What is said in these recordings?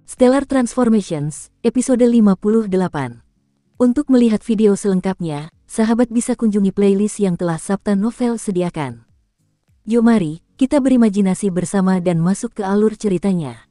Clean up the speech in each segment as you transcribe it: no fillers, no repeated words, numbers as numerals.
Stellar Transformations, episode 58. Untuk melihat video selengkapnya, sahabat bisa kunjungi playlist yang telah Sabta Novel sediakan. Yuk mari, kita berimajinasi bersama dan masuk ke alur ceritanya.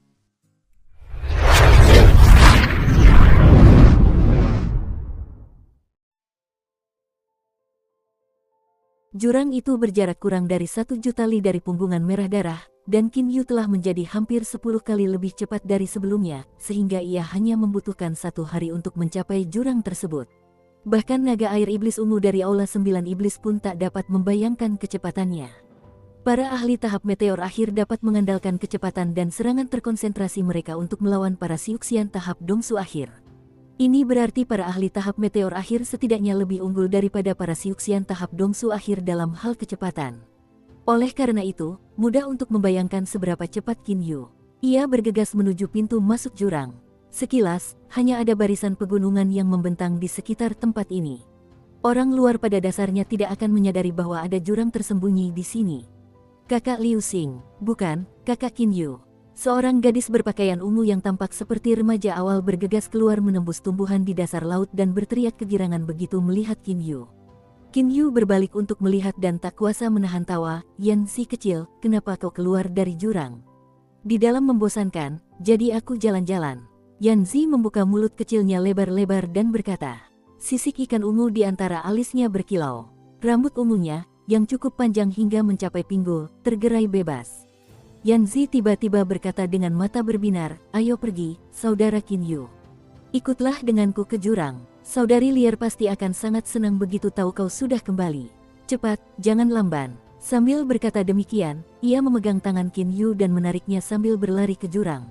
Jurang itu berjarak kurang dari 1 juta li dari punggungan merah darah, dan Qin Yu telah menjadi hampir 10 kali lebih cepat dari sebelumnya, sehingga ia hanya membutuhkan 1 hari untuk mencapai jurang tersebut. Bahkan naga air iblis ungu dari Aula 9 Iblis pun tak dapat membayangkan kecepatannya. Para ahli tahap meteor akhir dapat mengandalkan kecepatan dan serangan terkonsentrasi mereka untuk melawan para Siuxian tahap Dongsu akhir. Ini berarti para ahli tahap meteor akhir setidaknya lebih unggul daripada para Siuxian tahap Dongsu akhir dalam hal kecepatan. Oleh karena itu, mudah untuk membayangkan seberapa cepat Qin Yu. Ia bergegas menuju pintu masuk jurang. Sekilas, hanya ada barisan pegunungan yang membentang di sekitar tempat ini. Orang luar pada dasarnya tidak akan menyadari bahwa ada jurang tersembunyi di sini. Kakak Liu Xing, bukan, kakak Qin Yu. Seorang gadis berpakaian ungu yang tampak seperti remaja awal bergegas keluar menembus tumbuhan di dasar laut dan berteriak kegirangan begitu melihat Qin Yu. Qin Yu berbalik untuk melihat dan tak kuasa menahan tawa. "Yan si kecil, kenapa kau keluar dari jurang?" "Di dalam membosankan, jadi aku jalan-jalan." Yan Zi membuka mulut kecilnya lebar-lebar dan berkata. Sisik ikan ungu di antara alisnya berkilau. Rambut ungunya, yang cukup panjang hingga mencapai pinggul, tergerai bebas. Yan Zi tiba-tiba berkata dengan mata berbinar, "Ayo pergi, saudara Qin Yu. Ikutlah denganku ke jurang. Saudari Lier pasti akan sangat senang begitu tahu kau sudah kembali. Cepat, jangan lamban." Sambil berkata demikian, ia memegang tangan Qin Yu dan menariknya sambil berlari ke jurang.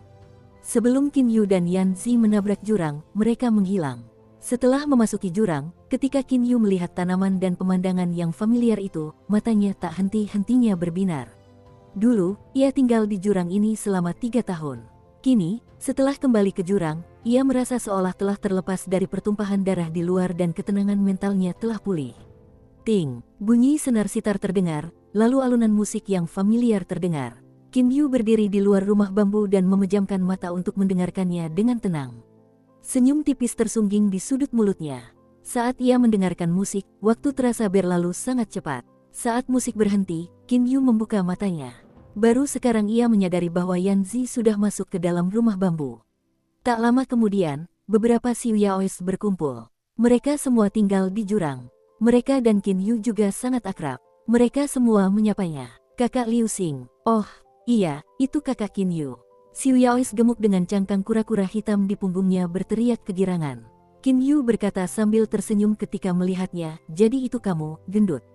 Sebelum Qin Yu dan Yan Zi menabrak jurang, mereka menghilang. Setelah memasuki jurang, ketika Qin Yu melihat tanaman dan pemandangan yang familiar itu, matanya tak henti-hentinya berbinar. Dulu, ia tinggal di jurang ini selama 3 tahun. Kini, setelah kembali ke jurang, ia merasa seolah telah terlepas dari pertumpahan darah di luar dan ketenangan mentalnya telah pulih. Ting, bunyi senar sitar terdengar, lalu alunan musik yang familiar terdengar. Qin Yu berdiri di luar rumah bambu dan memejamkan mata untuk mendengarkannya dengan tenang. Senyum tipis tersungging di sudut mulutnya. Saat ia mendengarkan musik, waktu terasa berlalu sangat cepat. Saat musik berhenti, Qin Yu membuka matanya. Baru sekarang ia menyadari bahwa Yan Zi sudah masuk ke dalam rumah bambu. Tak lama kemudian, beberapa Xiu Yaois berkumpul. Mereka semua tinggal di jurang. Mereka dan Qin Yu juga sangat akrab. Mereka semua menyapanya, "Kakak Liu Xing." "Oh, iya, itu kakak Qin Yu." Xiu Yaois gemuk dengan cangkang kura-kura hitam di punggungnya berteriak kegirangan. Qin Yu berkata sambil tersenyum ketika melihatnya, "Jadi itu kamu, gendut.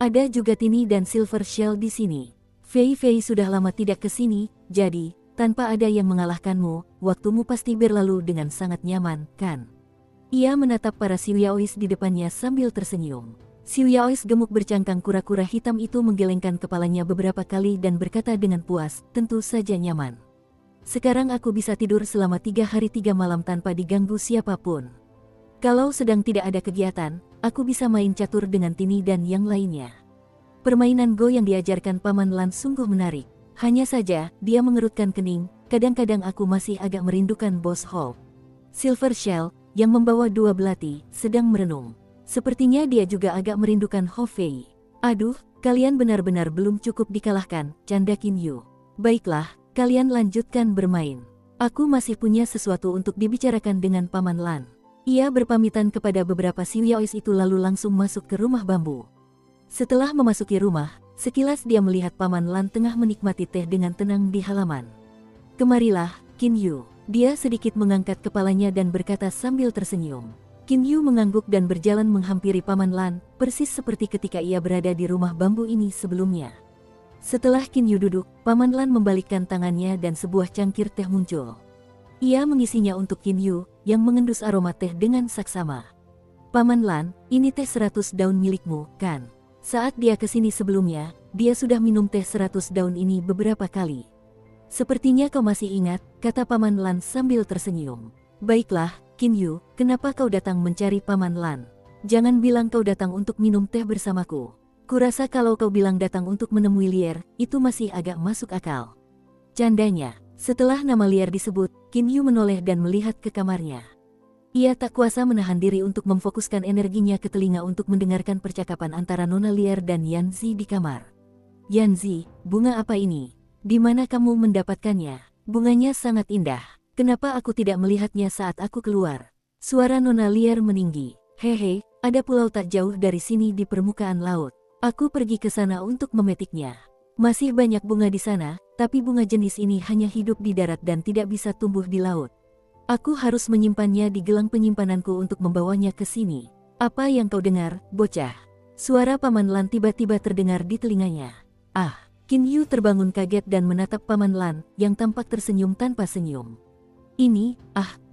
Ada juga Tini dan Silver Shell di sini. Fei Fei sudah lama tidak ke sini, jadi, tanpa ada yang mengalahkanmu, waktumu pasti berlalu dengan sangat nyaman, kan?" Ia menatap para Xiu Yaois di depannya sambil tersenyum. Xiu Yaois gemuk bercangkang kura-kura hitam itu menggelengkan kepalanya beberapa kali dan berkata dengan puas, "Tentu saja nyaman. Sekarang aku bisa tidur selama 3 hari 3 malam tanpa diganggu siapapun. Kalau sedang tidak ada kegiatan, aku bisa main catur dengan Tini dan yang lainnya. Permainan Go yang diajarkan Paman Lan sungguh menarik. Hanya saja, dia mengerutkan kening, kadang-kadang aku masih agak merindukan Bos Hope." Silver Shell, yang membawa 2 belati, sedang merenung. Sepertinya dia juga agak merindukan Ho Fei. "Aduh, kalian benar-benar belum cukup dikalahkan," canda Qin Yu. "Baiklah, kalian lanjutkan bermain. Aku masih punya sesuatu untuk dibicarakan dengan Paman Lan." Ia berpamitan kepada beberapa Xiu Yaois itu lalu langsung masuk ke rumah bambu. Setelah memasuki rumah, sekilas dia melihat Paman Lan tengah menikmati teh dengan tenang di halaman. "Kemarilah, Qin Yu." Dia sedikit mengangkat kepalanya dan berkata sambil tersenyum. Qin Yu mengangguk dan berjalan menghampiri Paman Lan, persis seperti ketika ia berada di rumah bambu ini sebelumnya. Setelah Qin Yu duduk, Paman Lan membalikkan tangannya dan sebuah cangkir teh muncul. Ia mengisinya untuk Qin Yu, yang mengendus aroma teh dengan saksama. "Paman Lan, ini teh 100 daun milikmu, kan? Saat dia kesini sebelumnya, dia sudah minum teh 100 daun ini beberapa kali. Sepertinya kau masih ingat," kata Paman Lan sambil tersenyum. "Baiklah, Qin Yu, kenapa kau datang mencari Paman Lan? Jangan bilang kau datang untuk minum teh bersamaku. Kurasa kalau kau bilang datang untuk menemui Lier, itu masih agak masuk akal." Candanya, Setelah nama liar disebut, Qin Yu menoleh dan melihat ke kamarnya. Ia tak kuasa menahan diri untuk memfokuskan energinya ke telinga untuk mendengarkan percakapan antara Nona Liar dan Yanzi di kamar. Yanzi, bunga apa ini? Di mana kamu mendapatkannya? Bunganya sangat indah. Kenapa aku tidak melihatnya saat aku keluar? Suara Nona Liar meninggi. Hehe, ada pulau tak jauh dari sini di permukaan laut. Aku pergi ke sana untuk memetiknya. Masih banyak bunga di sana, tapi bunga jenis ini hanya hidup di darat dan tidak bisa tumbuh di laut. Aku harus menyimpannya di gelang penyimpananku untuk membawanya ke sini. Apa yang kau dengar, bocah? Suara Paman Lan tiba-tiba terdengar di telinganya. Ah, Qin Yu terbangun kaget dan menatap Paman Lan, yang tampak tersenyum tanpa senyum. Ini,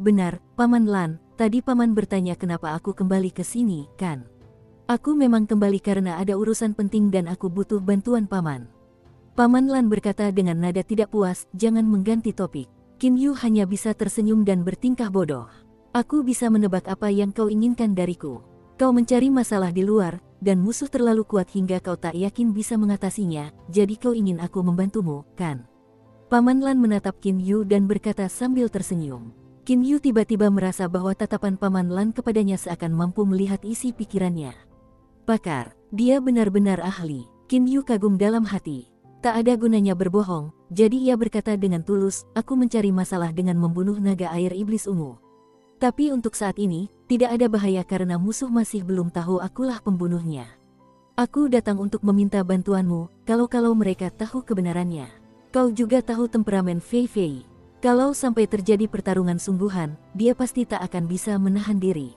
benar, Paman Lan, tadi Paman bertanya kenapa aku kembali ke sini, kan? Aku memang kembali karena ada urusan penting dan aku butuh bantuan Paman. Paman Lan berkata dengan nada tidak puas, jangan mengganti topik. Qin Yu hanya bisa tersenyum dan bertingkah bodoh. Aku bisa menebak apa yang kau inginkan dariku. Kau mencari masalah di luar, dan musuh terlalu kuat hingga kau tak yakin bisa mengatasinya, jadi kau ingin aku membantumu, kan? Paman Lan menatap Qin Yu dan berkata sambil tersenyum. Qin Yu tiba-tiba merasa bahwa tatapan Paman Lan kepadanya seakan mampu melihat isi pikirannya. Pakar, dia benar-benar ahli. Qin Yu kagum dalam hati. Tak ada gunanya berbohong, jadi ia berkata dengan tulus, aku mencari masalah dengan membunuh naga air iblis ungu. Tapi untuk saat ini, tidak ada bahaya karena musuh masih belum tahu akulah pembunuhnya. Aku datang untuk meminta bantuanmu, kalau mereka tahu kebenarannya. Kau juga tahu temperamen Fei Fei. Kalau sampai terjadi pertarungan sungguhan, dia pasti tak akan bisa menahan diri.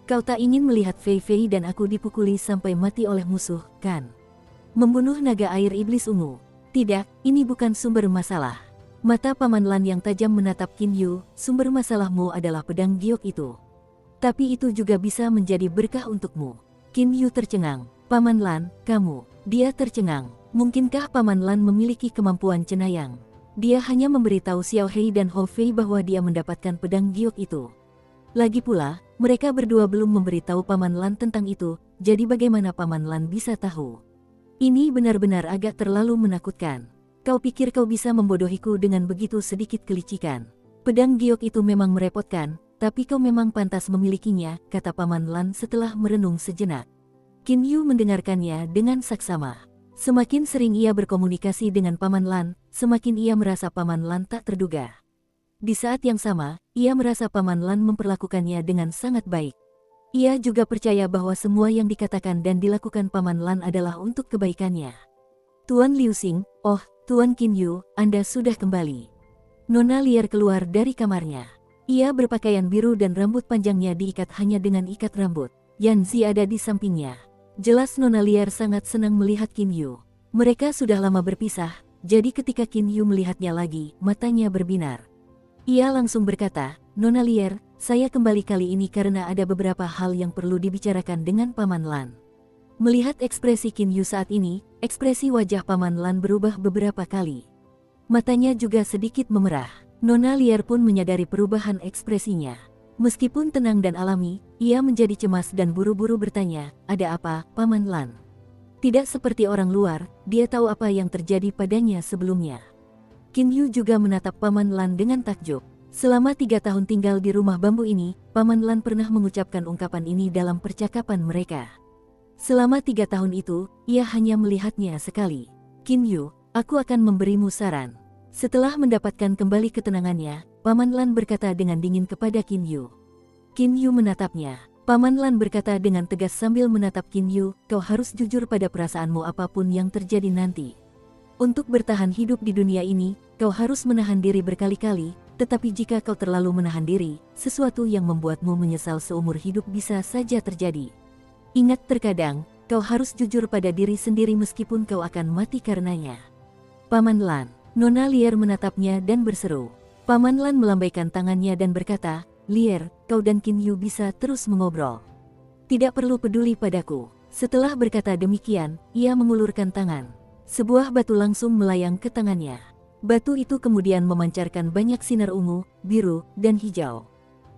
Kau tak ingin melihat Fei Fei dan aku dipukuli sampai mati oleh musuh, kan? Membunuh naga air iblis ungu. Tidak, ini bukan sumber masalah. Mata Paman Lan yang tajam menatap Qin Yu, sumber masalahmu adalah pedang giok itu. Tapi itu juga bisa menjadi berkah untukmu. Qin Yu tercengang. Paman Lan, kamu. Dia tercengang. Mungkinkah Paman Lan memiliki kemampuan cenayang? Dia hanya memberitahu Xiao Hei dan Hou Fei bahwa dia mendapatkan pedang giok itu. Lagi pula, mereka berdua belum memberitahu Paman Lan tentang itu, jadi bagaimana Paman Lan bisa tahu? Ini benar-benar agak terlalu menakutkan. Kau pikir kau bisa membodohiku dengan begitu sedikit kelicikan? Pedang giok itu memang merepotkan, tapi kau memang pantas memilikinya, kata Paman Lan setelah merenung sejenak. Qin Yu mendengarkannya dengan saksama. Semakin sering ia berkomunikasi dengan Paman Lan, semakin ia merasa Paman Lan tak terduga. Di saat yang sama, ia merasa Paman Lan memperlakukannya dengan sangat baik. Ia juga percaya bahwa semua yang dikatakan dan dilakukan Paman Lan adalah untuk kebaikannya. Tuan Liu Xing, oh, Tuan Qin Yu, Anda sudah kembali. Nona Liar keluar dari kamarnya. Ia berpakaian biru dan rambut panjangnya diikat hanya dengan ikat rambut. Yanzi ada di sampingnya. Jelas Nona Liar sangat senang melihat Qin Yu. Mereka sudah lama berpisah, jadi ketika Qin Yu melihatnya lagi, matanya berbinar. Ia langsung berkata, Nona Liar, saya kembali kali ini karena ada beberapa hal yang perlu dibicarakan dengan Paman Lan. Melihat ekspresi Qin Yu saat ini, ekspresi wajah Paman Lan berubah beberapa kali. Matanya juga sedikit memerah. Nona Liar pun menyadari perubahan ekspresinya. Meskipun tenang dan alami, ia menjadi cemas dan buru-buru bertanya, ada apa, Paman Lan? Tidak seperti orang luar, dia tahu apa yang terjadi padanya sebelumnya. Qin Yu juga menatap Paman Lan dengan takjub. Selama 3 tahun tinggal di rumah bambu ini, Paman Lan pernah mengucapkan ungkapan ini dalam percakapan mereka. Selama 3 tahun itu, ia hanya melihatnya sekali. Qin Yu, aku akan memberimu saran. Setelah mendapatkan kembali ketenangannya, Paman Lan berkata dengan dingin kepada Qin Yu. Qin Yu menatapnya. Paman Lan berkata dengan tegas sambil menatap Qin Yu, kau harus jujur pada perasaanmu apapun yang terjadi nanti. Untuk bertahan hidup di dunia ini, kau harus menahan diri berkali-kali. Tetapi jika kau terlalu menahan diri, sesuatu yang membuatmu menyesal seumur hidup bisa saja terjadi. Ingat terkadang, kau harus jujur pada diri sendiri meskipun kau akan mati karenanya. Paman Lan, Nona Liar menatapnya dan berseru. Paman Lan melambaikan tangannya dan berkata, Liar, kau dan Qin Yu bisa terus mengobrol. Tidak perlu peduli padaku. Setelah berkata demikian, ia mengulurkan tangan. Sebuah batu langsung melayang ke tangannya. Batu itu kemudian memancarkan banyak sinar ungu, biru, dan hijau.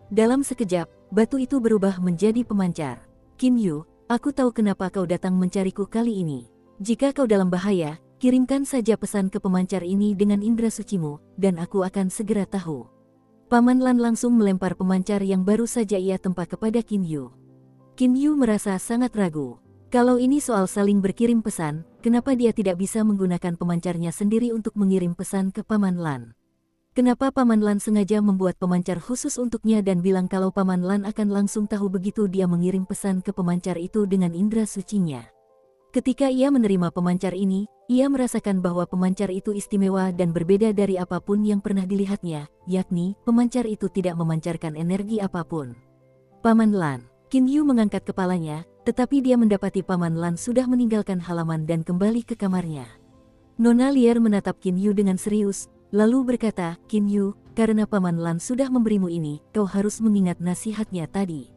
Dalam sekejap, batu itu berubah menjadi pemancar. Qin Yu, aku tahu kenapa kau datang mencariku kali ini. Jika kau dalam bahaya, Kirimkan saja pesan ke pemancar ini dengan indera sucimu, dan aku akan segera tahu. Paman Lan langsung melempar pemancar yang baru saja ia tempa kepada Qin Yu. Qin Yu merasa sangat ragu. Kalau ini soal saling berkirim pesan, kenapa dia tidak bisa menggunakan pemancarnya sendiri untuk mengirim pesan ke Paman Lan? Kenapa Paman Lan sengaja membuat pemancar khusus untuknya dan bilang kalau Paman Lan akan langsung tahu begitu dia mengirim pesan ke pemancar itu dengan indera sucinya? Ketika ia menerima pemancar ini, ia merasakan bahwa pemancar itu istimewa dan berbeda dari apapun yang pernah dilihatnya, yakni pemancar itu tidak memancarkan energi apapun. Paman Lan. Qin Yu mengangkat kepalanya, tetapi dia mendapati Paman Lan sudah meninggalkan halaman dan kembali ke kamarnya. Nona Lier menatap Qin Yu dengan serius, lalu berkata, Qin Yu, karena Paman Lan sudah memberimu ini, kau harus mengingat nasihatnya tadi.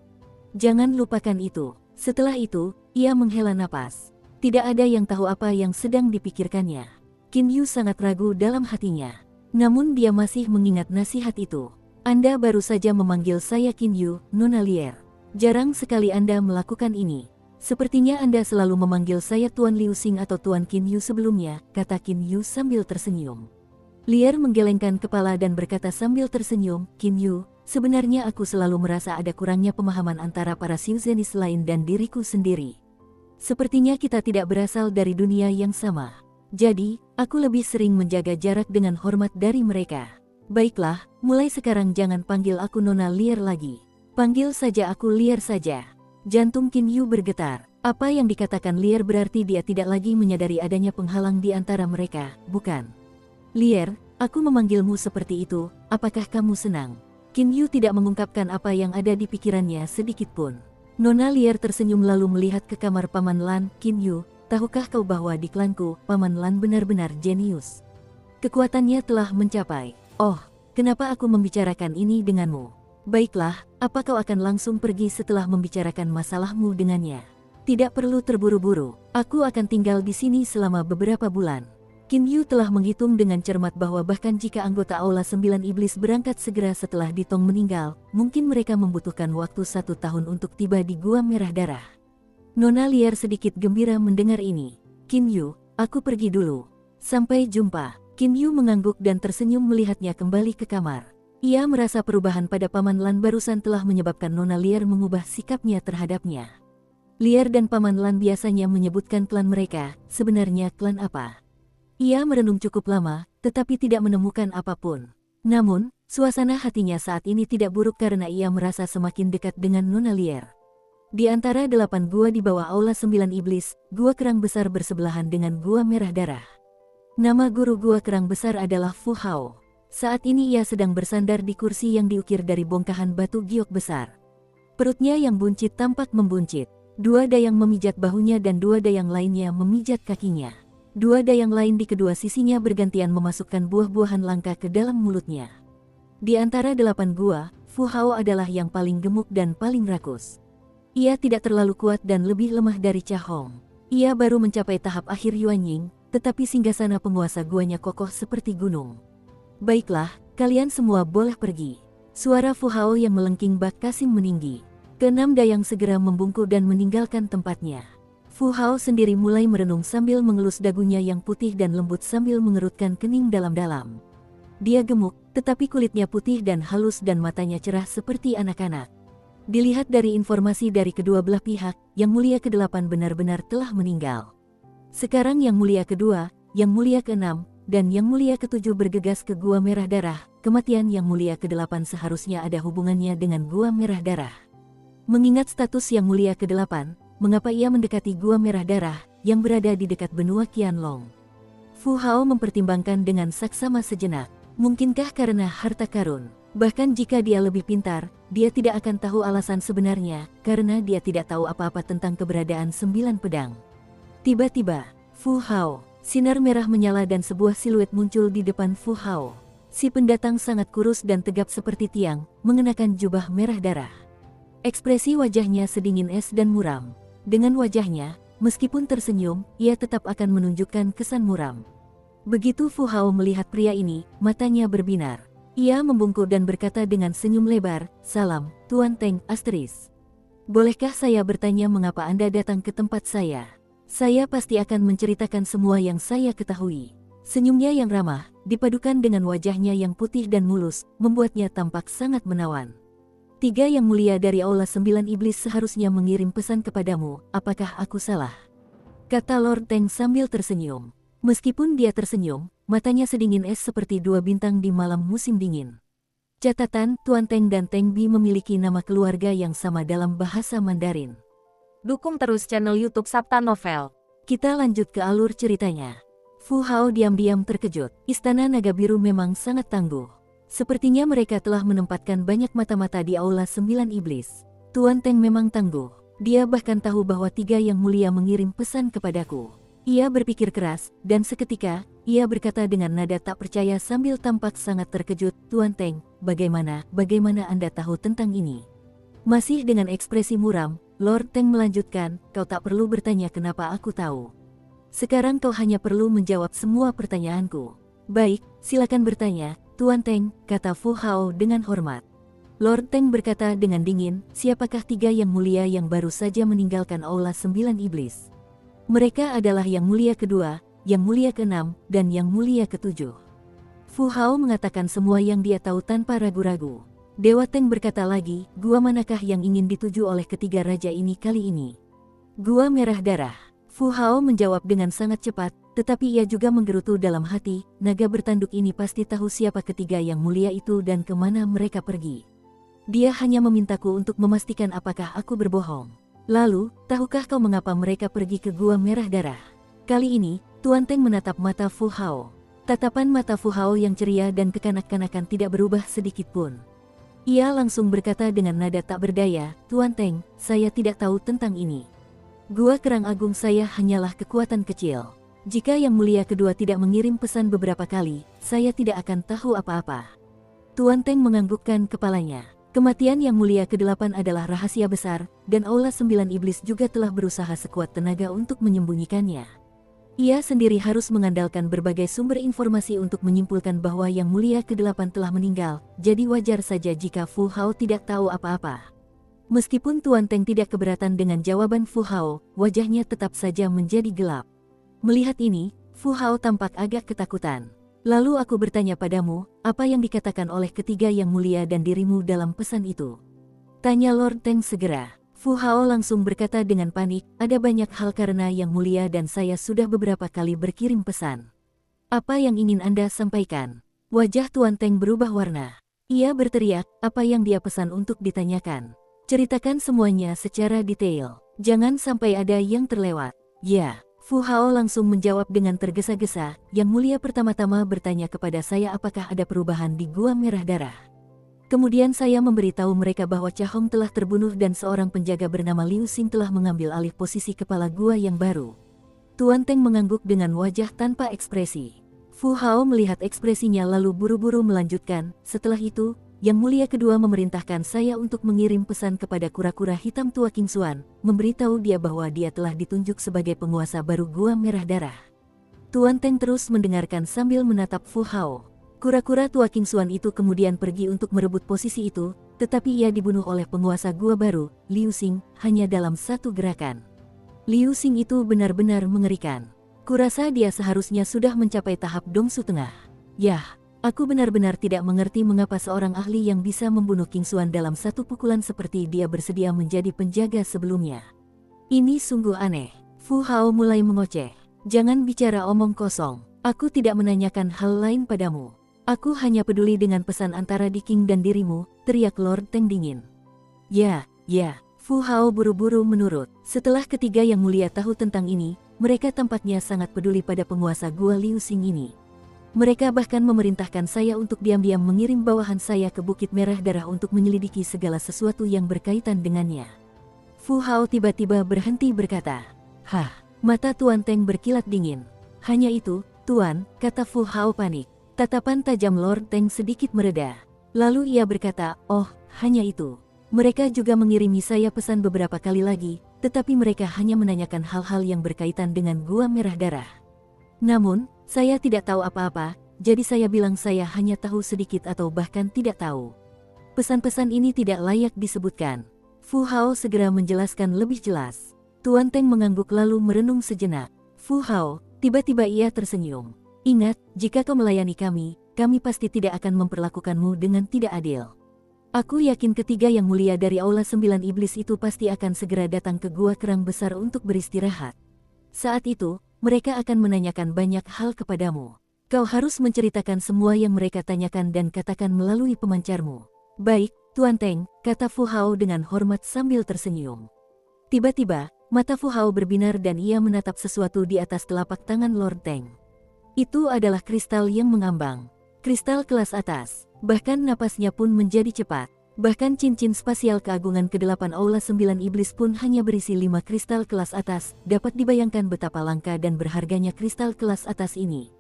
Jangan lupakan itu. Setelah itu, ia menghela napas. Tidak ada yang tahu apa yang sedang dipikirkannya. Qin Yu sangat ragu dalam hatinya. Namun dia masih mengingat nasihat itu. Anda baru saja memanggil saya Qin Yu, Nona Lier. Jarang sekali Anda melakukan ini. Sepertinya Anda selalu memanggil saya Tuan Liu Xing atau Tuan Qin Yu sebelumnya, kata Qin Yu sambil tersenyum. Lier menggelengkan kepala dan berkata sambil tersenyum, Qin Yu, sebenarnya aku selalu merasa ada kurangnya pemahaman antara para Xiuzenis lain dan diriku sendiri. Sepertinya kita tidak berasal dari dunia yang sama. Jadi, aku lebih sering menjaga jarak dengan hormat dari mereka. Baiklah, mulai sekarang jangan panggil aku Nona Lier lagi. Panggil saja aku Lier saja. Jantung Qin Yu bergetar. Apa yang dikatakan Lier berarti dia tidak lagi menyadari adanya penghalang di antara mereka, bukan? Lier, aku memanggilmu seperti itu, apakah kamu senang? Qin Yu tidak mengungkapkan apa yang ada di pikirannya sedikit pun. Nona Lier tersenyum lalu melihat ke kamar Paman Lan. Qin Yu, tahukah kau bahwa di klanku, Paman Lan benar-benar jenius? Kekuatannya telah mencapai. Oh, kenapa aku membicarakan ini denganmu? Baiklah, apa kau akan langsung pergi setelah membicarakan masalahmu dengannya? Tidak perlu terburu-buru, aku akan tinggal di sini selama beberapa bulan. Qin Yu telah menghitung dengan cermat bahwa bahkan jika anggota Aula 9 Iblis berangkat segera setelah Ditong meninggal, mungkin mereka membutuhkan waktu 1 tahun untuk tiba di Gua Merah Darah. Nona Lier sedikit gembira mendengar ini. Qin Yu, aku pergi dulu. Sampai jumpa. Qin Yu mengangguk dan tersenyum melihatnya kembali ke kamar. Ia merasa perubahan pada Paman Lan barusan telah menyebabkan Nona Lier mengubah sikapnya terhadapnya. Lier dan Paman Lan biasanya menyebutkan klan mereka, sebenarnya klan apa? Ia merenung cukup lama, tetapi tidak menemukan apapun. Namun, suasana hatinya saat ini tidak buruk karena ia merasa semakin dekat dengan Nona Lier. Di antara 8 gua di bawah Aula 9 Iblis, Gua Kerang Besar bersebelahan dengan Gua Merah Darah. Nama guru Gua Kerang Besar adalah Fu Hao. Saat ini ia sedang bersandar di kursi yang diukir dari bongkahan batu giok besar. Perutnya yang buncit tampak membuncit. 2 dayang memijat bahunya dan 2 dayang lainnya memijat kakinya. 2 dayang lain di kedua sisinya bergantian memasukkan buah-buahan langka ke dalam mulutnya. Di antara 8 gua, Fu Hao adalah yang paling gemuk dan paling rakus. Ia tidak terlalu kuat dan lebih lemah dari Cha Hong. Ia baru mencapai tahap akhir Yuan Ying, tetapi singgasana penguasa guanya kokoh seperti gunung. Baiklah, kalian semua boleh pergi. Suara Fu Hao yang melengking bak Kasim meninggi. Keenam dayang segera membungkuk dan meninggalkan tempatnya. Fu Hao sendiri mulai merenung sambil mengelus dagunya yang putih dan lembut sambil mengerutkan kening dalam-dalam. Dia gemuk, tetapi kulitnya putih dan halus dan matanya cerah seperti anak-anak. Dilihat dari informasi dari kedua belah pihak, Yang Mulia ke-8 benar-benar telah meninggal. Sekarang Yang Mulia ke-2, Yang Mulia ke-6, dan Yang Mulia ke-7 bergegas ke Gua Merah Darah. Kematian Yang Mulia ke-8 seharusnya ada hubungannya dengan Gua Merah Darah. Mengingat status Yang Mulia ke-8, mengapa ia mendekati Gua Merah Darah, yang berada di dekat benua Qianlong? Fu Hao mempertimbangkan dengan saksama sejenak. Mungkinkah karena harta karun? Bahkan jika dia lebih pintar, dia tidak akan tahu alasan sebenarnya, karena dia tidak tahu apa-apa tentang keberadaan 9 pedang. Tiba-tiba, Fu Hao, sinar merah menyala dan sebuah siluet muncul di depan Fu Hao. Si pendatang sangat kurus dan tegap seperti tiang, mengenakan jubah merah darah. Ekspresi wajahnya sedingin es dan muram. Dengan wajahnya, meskipun tersenyum, ia tetap akan menunjukkan kesan muram. Begitu Fu Hao melihat pria ini, matanya berbinar. Ia membungkuk dan berkata dengan senyum lebar, "Salam, Tuan Teng, ***. Bolehkah saya bertanya mengapa Anda datang ke tempat saya?" Saya pasti akan menceritakan semua yang saya ketahui. Senyumnya yang ramah, dipadukan dengan wajahnya yang putih dan mulus, membuatnya tampak sangat menawan. 3 yang mulia dari Aula 9 Iblis seharusnya mengirim pesan kepadamu, apakah aku salah? Kata Lord Teng sambil tersenyum. Meskipun dia tersenyum, matanya sedingin es seperti 2 bintang di malam musim dingin. Catatan, Tuan Teng dan Teng Bi memiliki nama keluarga yang sama dalam bahasa Mandarin. Dukung terus channel YouTube Sabta Novel. Kita lanjut ke alur ceritanya. Fu Hao diam-diam terkejut. Istana Naga Biru memang sangat tangguh. Sepertinya mereka telah menempatkan banyak mata-mata di Aula 9 Iblis. Tuan Teng memang tangguh. Dia bahkan tahu bahwa 3 yang mulia mengirim pesan kepadaku. Ia berpikir keras, dan seketika, ia berkata dengan nada tak percaya sambil tampak sangat terkejut, Tuan Teng, bagaimana Anda tahu tentang ini? Masih dengan ekspresi muram, Lord Teng melanjutkan, kau tak perlu bertanya kenapa aku tahu. Sekarang kau hanya perlu menjawab semua pertanyaanku. Baik, silakan bertanya, Tuan Teng, kata Fu Hao dengan hormat. Lord Teng berkata dengan dingin, siapakah 3 yang mulia yang baru saja meninggalkan Aula 9 Iblis? Mereka adalah yang mulia kedua, yang mulia ke-6, dan yang mulia ke-7. Fu Hao mengatakan semua yang dia tahu tanpa ragu-ragu. Dewa Teng berkata lagi, gua manakah yang ingin dituju oleh ketiga raja ini kali ini? Gua Merah Darah. Fu Hao menjawab dengan sangat cepat, tetapi ia juga menggerutu dalam hati, naga bertanduk ini pasti tahu siapa ketiga yang mulia itu dan kemana mereka pergi. Dia hanya memintaku untuk memastikan apakah aku berbohong. Lalu, tahukah kau mengapa mereka pergi ke Gua Merah Darah? Kali ini, Tuan Teng menatap mata Fu Hao. Tatapan mata Fu Hao yang ceria dan kekanak-kanakan tidak berubah sedikit pun. Ia langsung berkata dengan nada tak berdaya, Tuan Teng, saya tidak tahu tentang ini. Gua Kerang Agung saya hanyalah kekuatan kecil. Jika yang mulia kedua tidak mengirim pesan beberapa kali, saya tidak akan tahu apa-apa. Tuan Teng menganggukkan kepalanya. Kematian yang mulia ke-8 adalah rahasia besar, dan Aula 9 Iblis juga telah berusaha sekuat tenaga untuk menyembunyikannya. Ia sendiri harus mengandalkan berbagai sumber informasi untuk menyimpulkan bahwa yang mulia ke-8 telah meninggal, jadi wajar saja jika Fu Hao tidak tahu apa-apa. Meskipun Tuan Teng tidak keberatan dengan jawaban Fu Hao, wajahnya tetap saja menjadi gelap. Melihat ini, Fu Hao tampak agak ketakutan. Lalu aku bertanya padamu, apa yang dikatakan oleh ketiga yang mulia dan dirimu dalam pesan itu? Tanya Lord Teng segera. Fu Hao langsung berkata dengan panik, ada banyak hal karena yang mulia dan saya sudah beberapa kali berkirim pesan. Apa yang ingin Anda sampaikan? Wajah Tuan Teng berubah warna. Ia berteriak, apa yang dia pesan untuk ditanyakan? Ceritakan semuanya secara detail. Jangan sampai ada yang terlewat. Ya, Fu Hao langsung menjawab dengan tergesa-gesa, yang mulia pertama-tama bertanya kepada saya apakah ada perubahan di Gua Merah Darah. Kemudian saya memberitahu mereka bahwa Cha Hong telah terbunuh dan seorang penjaga bernama Liu Xing telah mengambil alih posisi kepala gua yang baru. Tuan Teng mengangguk dengan wajah tanpa ekspresi. Fu Hao melihat ekspresinya lalu buru-buru melanjutkan, setelah itu, yang mulia kedua memerintahkan saya untuk mengirim pesan kepada kura-kura hitam tua King Xuan, memberitahu dia bahwa dia telah ditunjuk sebagai penguasa baru Gua Merah Darah. Tuan Teng terus mendengarkan sambil menatap Fu Hao. Kura-kura tua King Xuan itu kemudian pergi untuk merebut posisi itu, tetapi ia dibunuh oleh penguasa gua baru, Liu Xing, hanya dalam satu gerakan. Liu Xing itu benar-benar mengerikan. Kurasa dia seharusnya sudah mencapai tahap Dongsu Tengah. Yah, aku benar-benar tidak mengerti mengapa seorang ahli yang bisa membunuh King Xuan dalam satu pukulan seperti dia bersedia menjadi penjaga sebelumnya. Ini sungguh aneh. Fu Hao mulai mengoceh. Jangan bicara omong kosong. Aku tidak menanyakan hal lain padamu. Aku hanya peduli dengan pesan antara Di King dan dirimu, teriak Lord Teng dingin. Ya, Fu Hao buru-buru menurut. Setelah ketiga yang mulia tahu tentang ini, mereka tampaknya sangat peduli pada penguasa gua Liu Xing ini. Mereka bahkan memerintahkan saya untuk diam-diam mengirim bawahan saya ke Bukit Merah Darah untuk menyelidiki segala sesuatu yang berkaitan dengannya. Fu Hao tiba-tiba berhenti berkata, "Hah?" Mata Tuan Teng berkilat dingin. "Hanya itu, Tuan," kata Fu Hao panik. Tatapan tajam Lord Teng sedikit mereda. Lalu ia berkata, "Oh, hanya itu. Mereka juga mengirimi saya pesan beberapa kali lagi, tetapi mereka hanya menanyakan hal-hal yang berkaitan dengan Gua Merah Darah. Namun, saya tidak tahu apa-apa, jadi saya bilang saya hanya tahu sedikit atau bahkan tidak tahu. Pesan-pesan ini tidak layak disebutkan." Fu Hao segera menjelaskan lebih jelas. Tuan Teng mengangguk lalu merenung sejenak. Fu Hao, tiba-tiba ia tersenyum. Ingat, jika kau melayani kami pasti tidak akan memperlakukanmu dengan tidak adil. Aku yakin ketiga yang mulia dari Aula 9 Iblis itu pasti akan segera datang ke Gua Kerang Besar untuk beristirahat. Saat itu, mereka akan menanyakan banyak hal kepadamu. Kau harus menceritakan semua yang mereka tanyakan dan katakan melalui pemancarmu. Baik, Tuan Teng, kata Fu Hao dengan hormat sambil tersenyum. Tiba-tiba, mata Fu Hao berbinar dan ia menatap sesuatu di atas telapak tangan Lord Teng. Itu adalah kristal yang mengambang. Kristal kelas atas. Bahkan napasnya pun menjadi cepat. Bahkan cincin spasial keagungan ke-8 Aula 9 Iblis pun hanya berisi 5 kristal kelas atas. Dapat dibayangkan betapa langka dan berharganya kristal kelas atas ini.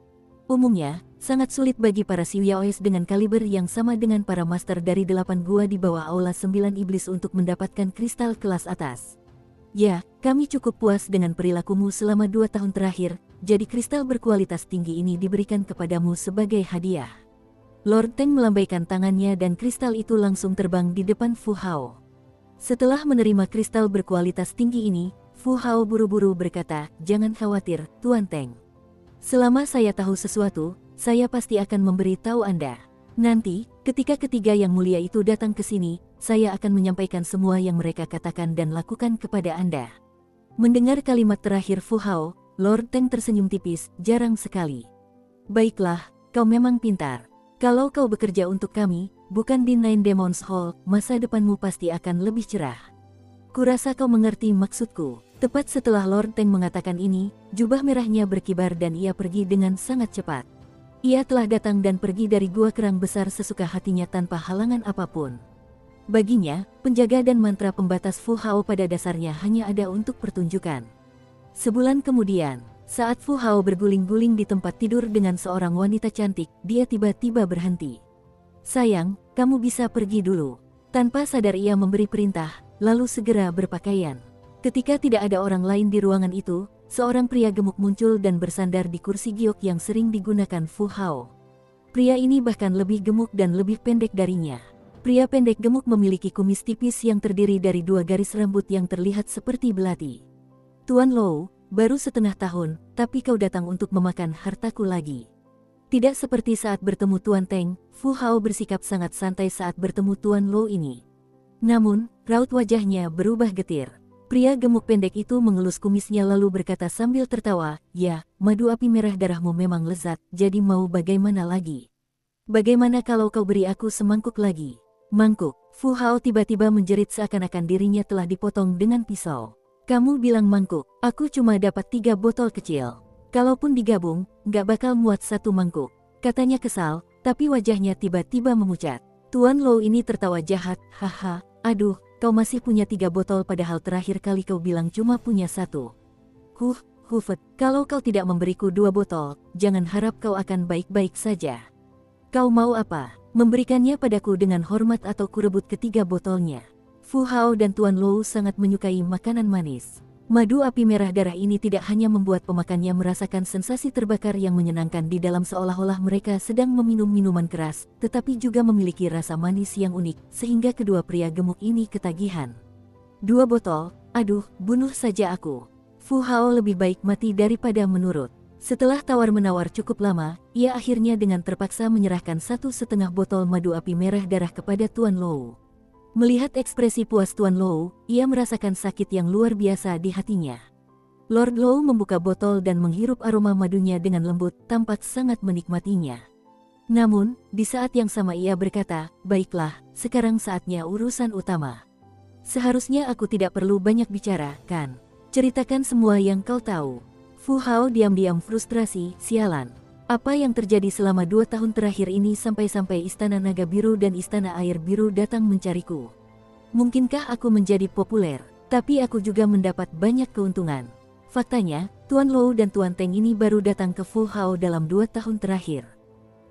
Umumnya, sangat sulit bagi para Siuyaoes dengan kaliber yang sama dengan para master dari 8 gua di bawah Aula 9 Iblis untuk mendapatkan kristal kelas atas. Ya, kami cukup puas dengan perilakumu selama 2 tahun terakhir, jadi kristal berkualitas tinggi ini diberikan kepadamu sebagai hadiah. Lord Teng melambaikan tangannya dan kristal itu langsung terbang di depan Fu Hao. Setelah menerima kristal berkualitas tinggi ini, Fu Hao buru-buru berkata, "Jangan khawatir, Tuan Teng. Selama saya tahu sesuatu, saya pasti akan memberi tahu Anda. Nanti, ketika ketiga yang mulia itu datang ke sini, saya akan menyampaikan semua yang mereka katakan dan lakukan kepada Anda." Mendengar kalimat terakhir Fu Hao, Lord Teng tersenyum tipis, jarang sekali. "Baiklah, kau memang pintar. Kalau kau bekerja untuk kami, bukan di Nine Demons Hall, masa depanmu pasti akan lebih cerah. Kurasa kau mengerti maksudku." Tepat setelah Lord Teng mengatakan ini, jubah merahnya berkibar dan ia pergi dengan sangat cepat. Ia telah datang dan pergi dari Gua Kerang Besar sesuka hatinya tanpa halangan apapun. Baginya, penjaga dan mantra pembatas Fu Hao pada dasarnya hanya ada untuk pertunjukan. Sebulan kemudian, saat Fu Hao berguling-guling di tempat tidur dengan seorang wanita cantik, dia tiba-tiba berhenti. "Sayang, kamu bisa pergi dulu." Tanpa sadar ia memberi perintah, lalu segera berpakaian. Ketika tidak ada orang lain di ruangan itu, seorang pria gemuk muncul dan bersandar di kursi giok yang sering digunakan Fu Hao. Pria ini bahkan lebih gemuk dan lebih pendek darinya. Pria pendek gemuk memiliki kumis tipis yang terdiri dari 2 garis rambut yang terlihat seperti belati. "Tuan Lou, baru setengah tahun, tapi kau datang untuk memakan hartaku lagi." Tidak seperti saat bertemu Tuan Teng, Fu Hao bersikap sangat santai saat bertemu Tuan Lou ini. Namun, raut wajahnya berubah getir. Pria gemuk pendek itu mengelus kumisnya lalu berkata sambil tertawa, "Ya, madu api merah darahmu memang lezat, jadi mau bagaimana lagi? Bagaimana kalau kau beri aku semangkuk lagi?" "Mangkuk?" Fu Hao tiba-tiba menjerit seakan-akan dirinya telah dipotong dengan pisau. "Kamu bilang mangkuk, aku cuma dapat 3 botol kecil. Kalaupun digabung, nggak bakal muat 1 mangkuk," katanya kesal, tapi wajahnya tiba-tiba memucat. Tuan Lou ini tertawa jahat, "Haha, aduh, kau masih punya 3 botol padahal terakhir kali kau bilang cuma punya 1. Hufet, kalau kau tidak memberiku 2 botol, jangan harap kau akan baik-baik saja. Kau mau apa? Memberikannya padaku dengan hormat atau kurebut ketiga botolnya?" Fu Hao dan Tuan Lou sangat menyukai makanan manis. Madu api merah darah ini tidak hanya membuat pemakannya merasakan sensasi terbakar yang menyenangkan di dalam seolah-olah mereka sedang meminum minuman keras, tetapi juga memiliki rasa manis yang unik, sehingga kedua pria gemuk ini ketagihan. 2 botol, aduh, bunuh saja aku. Fu Hao lebih baik mati daripada menurut. Setelah tawar-menawar cukup lama, ia akhirnya dengan terpaksa menyerahkan 1,5 botol madu api merah darah kepada Tuan Lou. Melihat ekspresi puas Tuan Lou, ia merasakan sakit yang luar biasa di hatinya. Lord Lou membuka botol dan menghirup aroma madunya dengan lembut, tampak sangat menikmatinya. Namun, di saat yang sama ia berkata, "Baiklah, sekarang saatnya urusan utama. Seharusnya aku tidak perlu banyak bicara, kan? Ceritakan semua yang kau tahu." Fu Hao diam-diam frustrasi, "Sialan. Apa yang terjadi selama 2 tahun terakhir ini sampai-sampai Istana Naga Biru dan Istana Air Biru datang mencariku? Mungkinkah aku menjadi populer, tapi aku juga mendapat banyak keuntungan?" Faktanya, Tuan Lou dan Tuan Teng ini baru datang ke Fu Hao dalam 2 tahun terakhir.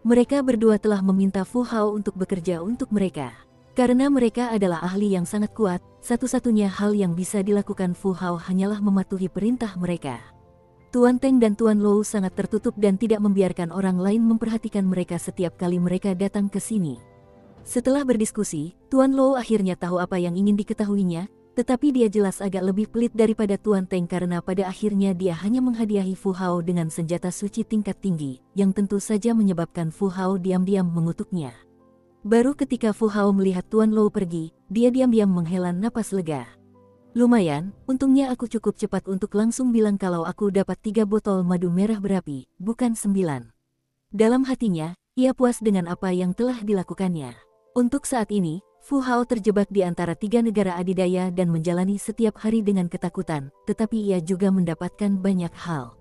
Mereka berdua telah meminta Fu Hao untuk bekerja untuk mereka. Karena mereka adalah ahli yang sangat kuat, satu-satunya hal yang bisa dilakukan Fu Hao hanyalah mematuhi perintah mereka. Tuan Teng dan Tuan Lou sangat tertutup dan tidak membiarkan orang lain memperhatikan mereka setiap kali mereka datang ke sini. Setelah berdiskusi, Tuan Lou akhirnya tahu apa yang ingin diketahuinya. Tetapi dia jelas agak lebih pelit daripada Tuan Teng karena pada akhirnya dia hanya menghadiahi Fu Hao dengan senjata suci tingkat tinggi, yang tentu saja menyebabkan Fu Hao diam-diam mengutuknya. Baru ketika Fu Hao melihat Tuan Lou pergi, dia diam-diam menghela napas lega. Lumayan, untungnya aku cukup cepat untuk langsung bilang kalau aku dapat 3 botol madu merah berapi, bukan 9. Dalam hatinya, ia puas dengan apa yang telah dilakukannya. Untuk saat ini, Fu Hao terjebak di antara 3 negara adidaya dan menjalani setiap hari dengan ketakutan, tetapi ia juga mendapatkan banyak hal.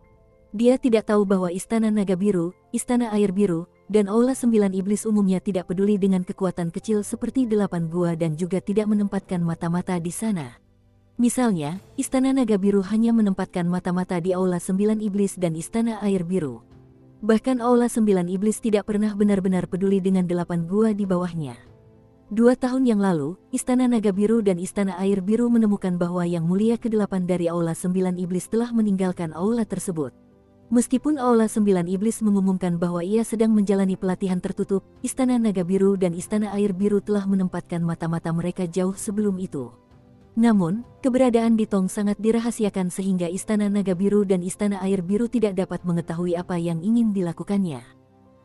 Dia tidak tahu bahwa Istana Naga Biru, Istana Air Biru, dan Aula 9 Iblis umumnya tidak peduli dengan kekuatan kecil seperti 8 gua dan juga tidak menempatkan mata-mata di sana. Misalnya, Istana Naga Biru hanya menempatkan mata-mata di Aula 9 Iblis dan Istana Air Biru. Bahkan Aula 9 Iblis tidak pernah benar-benar peduli dengan 8 gua di bawahnya. 2 tahun yang lalu, Istana Naga Biru dan Istana Air Biru menemukan bahwa Yang Mulia ke-8 dari Aula 9 Iblis telah meninggalkan aula tersebut. Meskipun Aula 9 Iblis mengumumkan bahwa ia sedang menjalani pelatihan tertutup, Istana Naga Biru dan Istana Air Biru telah menempatkan mata-mata mereka jauh sebelum itu. Namun, keberadaan Ditong sangat dirahasiakan sehingga Istana Naga Biru dan Istana Air Biru tidak dapat mengetahui apa yang ingin dilakukannya.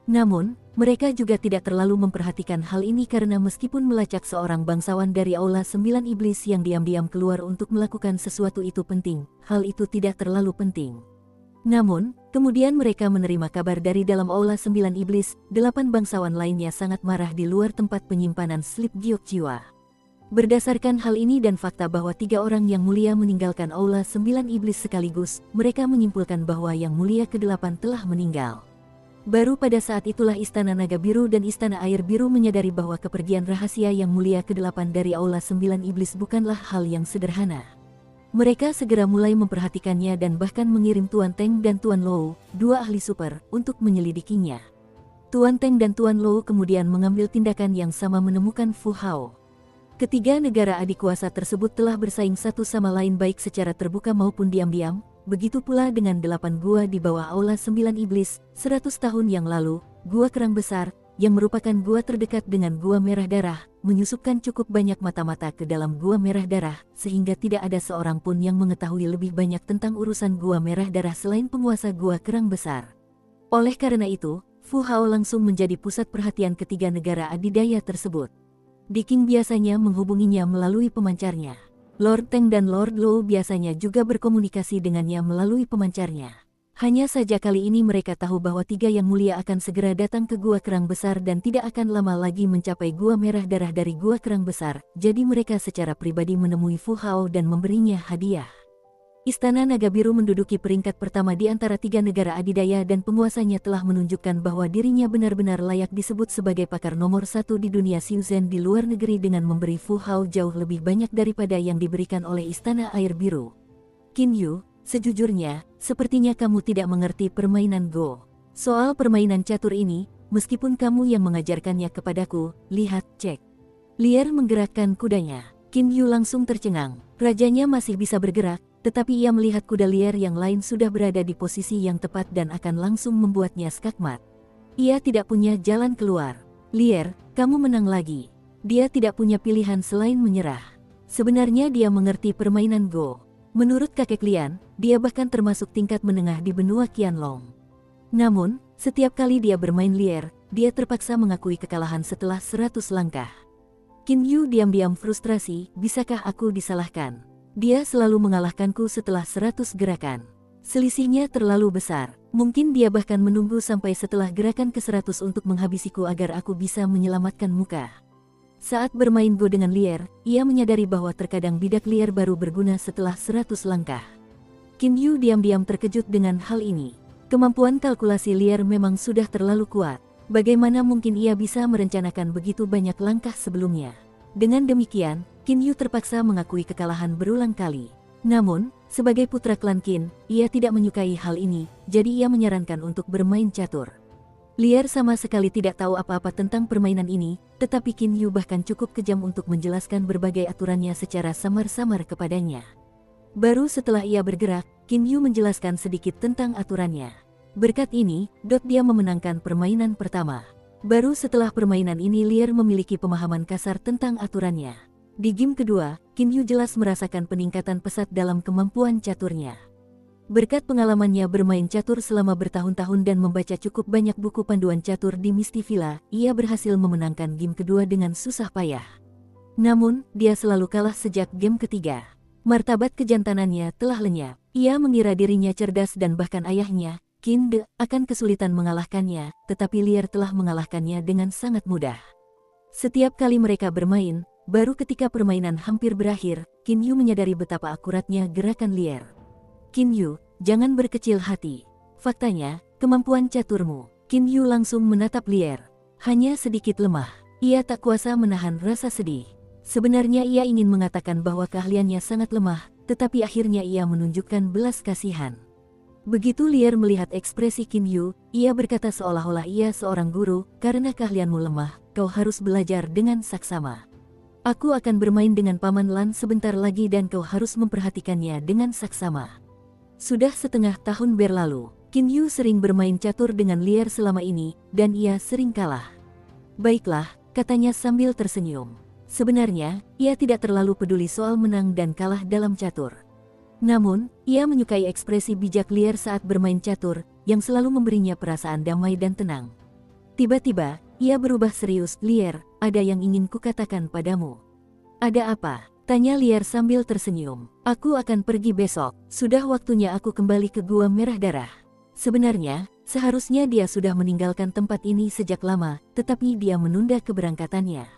Namun, mereka juga tidak terlalu memperhatikan hal ini karena meskipun melacak seorang bangsawan dari Aula 9 Iblis yang diam-diam keluar untuk melakukan sesuatu itu penting, hal itu tidak terlalu penting. Namun, kemudian mereka menerima kabar dari dalam Aula 9 Iblis, 8 bangsawan lainnya sangat marah di luar tempat penyimpanan slip giok jiwa. Berdasarkan hal ini dan fakta bahwa 3 orang yang mulia meninggalkan Aula 9 Iblis sekaligus, mereka menyimpulkan bahwa Yang Mulia ke-8 telah meninggal. Baru pada saat itulah Istana Naga Biru dan Istana Air Biru menyadari bahwa kepergian rahasia Yang Mulia ke-8 dari Aula 9 Iblis bukanlah hal yang sederhana. Mereka segera mulai memperhatikannya dan bahkan mengirim Tuan Teng dan Tuan Lou, 2 ahli super, untuk menyelidikinya. Tuan Teng dan Tuan Lou kemudian mengambil tindakan yang sama menemukan Fu Hao. Ketiga negara adik kuasa tersebut telah bersaing satu sama lain baik secara terbuka maupun diam-diam. Begitu pula dengan 8 gua di bawah Aula 9 Iblis, 100 tahun yang lalu, Gua Kerang Besar, yang merupakan gua terdekat dengan Gua Merah Darah, menyusupkan cukup banyak mata-mata ke dalam Gua Merah Darah, sehingga tidak ada seorang pun yang mengetahui lebih banyak tentang urusan Gua Merah Darah selain penguasa Gua Kerang Besar. Oleh karena itu, Fu Hao langsung menjadi pusat perhatian ketiga negara adidaya tersebut. Diking biasanya menghubunginya melalui pemancarnya. Lord Teng dan Lord Lou biasanya juga berkomunikasi dengannya melalui pemancarnya. Hanya saja kali ini mereka tahu bahwa 3 Yang Mulia akan segera datang ke Gua Kerang Besar dan tidak akan lama lagi mencapai Gua Merah Darah dari Gua Kerang Besar, jadi mereka secara pribadi menemui Fu Hao dan memberinya hadiah. Istana Naga Biru menduduki peringkat pertama di antara 3 negara adidaya dan penguasanya telah menunjukkan bahwa dirinya benar-benar layak disebut sebagai pakar nomor 1 di dunia Xiuzhen di luar negeri dengan memberi Fu Hao jauh lebih banyak daripada yang diberikan oleh Istana Air Biru. Qin Yu, sejujurnya, sepertinya kamu tidak mengerti permainan Go. Soal permainan catur ini, meskipun kamu yang mengajarkannya kepadaku, lihat, cek. Lier menggerakkan kudanya. Qin Yu langsung tercengang. Rajanya masih bisa bergerak, tetapi ia melihat kuda liar yang lain sudah berada di posisi yang tepat dan akan langsung membuatnya skakmat. Ia tidak punya jalan keluar. Lier, kamu menang lagi. Dia tidak punya pilihan selain menyerah. Sebenarnya dia mengerti permainan Go. Menurut kakek Lian, dia bahkan termasuk tingkat menengah di benua Qianlong. Namun, setiap kali dia bermain liar, dia terpaksa mengakui kekalahan setelah 100 langkah. Qin Yu diam-diam frustrasi, bisakah aku disalahkan? Dia selalu mengalahkanku setelah 100 gerakan. Selisihnya terlalu besar. Mungkin dia bahkan menunggu sampai setelah gerakan ke-100 untuk menghabisiku agar aku bisa menyelamatkan muka. Saat bermain Go dengan liar, ia menyadari bahwa terkadang bidak liar baru berguna setelah 100 langkah. Qin Yu diam-diam terkejut dengan hal ini. Kemampuan kalkulasi liar memang sudah terlalu kuat. Bagaimana mungkin ia bisa merencanakan begitu banyak langkah sebelumnya? Dengan demikian, Qin Yu terpaksa mengakui kekalahan berulang kali. Namun, sebagai putra klan Qin, ia tidak menyukai hal ini, jadi ia menyarankan untuk bermain catur. Liar sama sekali tidak tahu apa-apa tentang permainan ini, tetapi Qin Yu bahkan cukup kejam untuk menjelaskan berbagai aturannya secara samar-samar kepadanya. Baru setelah ia bergerak, Qin Yu menjelaskan sedikit tentang aturannya. Berkat ini, dia memenangkan permainan pertama. Baru setelah permainan ini Lier memiliki pemahaman kasar tentang aturannya. Di game kedua, Qin Yu jelas merasakan peningkatan pesat dalam kemampuan caturnya. Berkat pengalamannya bermain catur selama bertahun-tahun dan membaca cukup banyak buku panduan catur di Misty-Villa, ia berhasil memenangkan game kedua dengan susah payah. Namun, dia selalu kalah sejak game ketiga. Martabat kejantanannya telah lenyap. Ia mengira dirinya cerdas dan bahkan ayahnya, Qin De, akan kesulitan mengalahkannya, tetapi Lier telah mengalahkannya dengan sangat mudah. Setiap kali mereka bermain, baru ketika permainan hampir berakhir, Qin Yu menyadari betapa akuratnya gerakan Lier. Qin Yu, jangan berkecil hati. Faktanya, kemampuan caturmu. Qin Yu langsung menatap Lier. Hanya sedikit lemah. Ia tak kuasa menahan rasa sedih. Sebenarnya ia ingin mengatakan bahwa keahliannya sangat lemah, tetapi akhirnya ia menunjukkan belas kasihan. Begitu Lier melihat ekspresi Qin Yu, ia berkata seolah-olah ia seorang guru, karena keahlianmu lemah, kau harus belajar dengan saksama. Aku akan bermain dengan Paman Lan sebentar lagi dan kau harus memperhatikannya dengan saksama. Sudah setengah tahun berlalu, Qin Yu sering bermain catur dengan Lier selama ini, dan ia sering kalah. Baiklah, katanya sambil tersenyum. Sebenarnya, ia tidak terlalu peduli soal menang dan kalah dalam catur. Namun, ia menyukai ekspresi bijak Lier saat bermain catur, yang selalu memberinya perasaan damai dan tenang. Tiba-tiba, ia berubah serius. Lier, ada yang ingin kukatakan padamu. Ada apa? Tanya Lier sambil tersenyum. Aku akan pergi besok, sudah waktunya aku kembali ke Gua Merah Darah. Sebenarnya, seharusnya dia sudah meninggalkan tempat ini sejak lama, tetapi dia menunda keberangkatannya.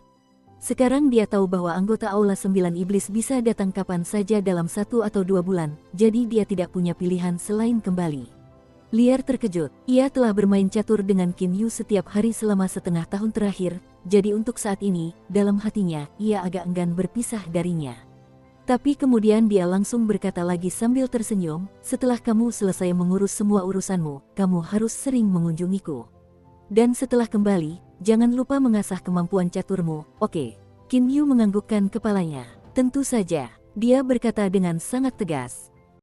Sekarang dia tahu bahwa anggota Aula 9 Iblis bisa datang kapan saja dalam 1 atau 2 bulan, jadi dia tidak punya pilihan selain kembali. Lier terkejut, ia telah bermain catur dengan Qin Yu setiap hari selama setengah tahun terakhir, jadi untuk saat ini, dalam hatinya, ia agak enggan berpisah darinya. Tapi kemudian dia langsung berkata lagi sambil tersenyum, setelah kamu selesai mengurus semua urusanmu, kamu harus sering mengunjungiku. Dan setelah kembali, jangan lupa mengasah kemampuan caturmu, oke? Qin Yu menganggukkan kepalanya. Tentu saja, dia berkata dengan sangat tegas.